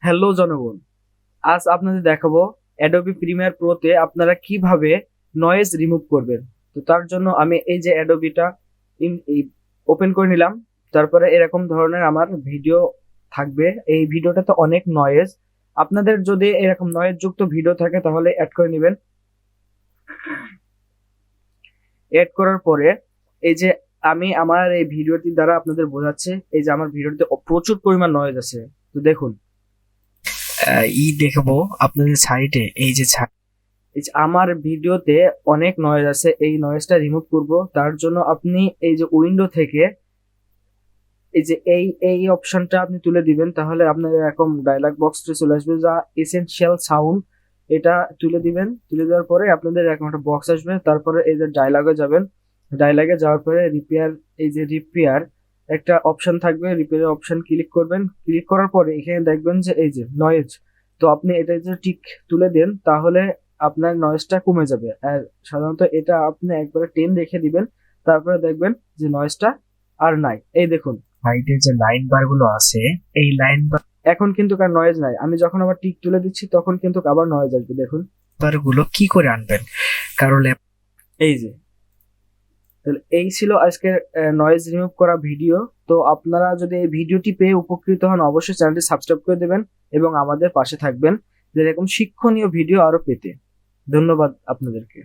Hello জনগণ, আজ আপনাদের দেখাবো অ্যাডোবি প্রিমিয়ার প্রোতে আপনারা কিভাবে নয়েজ রিমুভ করবেন। তো তার জন্য আমি এই যে অ্যাডোবিটা ওপেন করে নিলাম। তারপরে এরকম ধরনের আমার ভিডিও থাকবে। এই ভিডিওটাতে অনেক নয়েজ, আপনাদের যদি এরকম নয়েজ যুক্ত ভিডিও থাকে তাহলে অ্যাড করে নেবেন। অ্যাড করার পরে এই যে আমি আমার এই ভিডিওটি দ্বারা আপনাদের বোঝাচ্ছি, এই যে আমার ভিডিওতে প্রচুর পরিমাণ নয়েজ আছে। তো দেখুন, দেখাবো আপনাদের সাইডে এই যে আমার ভিডিওতে অনেক নয়েজ আছে, এই নয়েজটা রিমুভ করব। তার জন্য আপনি এই যে উইন্ডো থেকে এই যে এই অপশনটা আপনি তুলে দিবেন, তাহলে আপনার এরকম ডায়লগ বক্সটা চলে আসবে যা এসেনশিয়াল সাউন্ড। এটা তুলে দিবেন, তুলে দেওয়ার পরে আপনাদের এরকম একটা বক্স আসবে। তারপরে এই যে ডায়লগে যাবেন, ডায়লগে যাওয়ার পরে রিপেয়ার, এই যে রিপেয়ার একটা অপশন থাকবে, রিপেয়ার অপশন ক্লিক করবেন। ক্লিক করার পরে এখানে দেখবেন যে এই যে নয়েজ, তো আপনি এটা যে টিক তুলে দেন তাহলে আপনার নয়েজটা কমে যাবে। আর সাধারণত এটা আপনি একবারে 10 রেখে দিবেন, তারপরে দেখবেন যে নয়েজটা আর নাই। এই দেখুন সাইডে যে লাইন বার গুলো আছে, এই লাইন বার এখন কিন্তু আর নয়েজ নাই। আমি যখন আবার টিক তুলে দিচ্ছি তখন কিন্তু আবার নয়েজ আসবে। দেখুন বার গুলো কি করে আনবেন, কারণ এই যে, তাহলে এই ছিল আজকের নয়েজ রিমুভ করা ভিডিও। তো আপনারা যদি এই ভিডিওটি পেয়ে উপকৃত হন অবশ্যই চ্যানেলটি সাবস্ক্রাইব করে দেবেন এবং আমাদের পাশে থাকবেন যেরকম শিক্ষণীয় ভিডিও আরো পেতে। ধন্যবাদ আপনাদেরকে।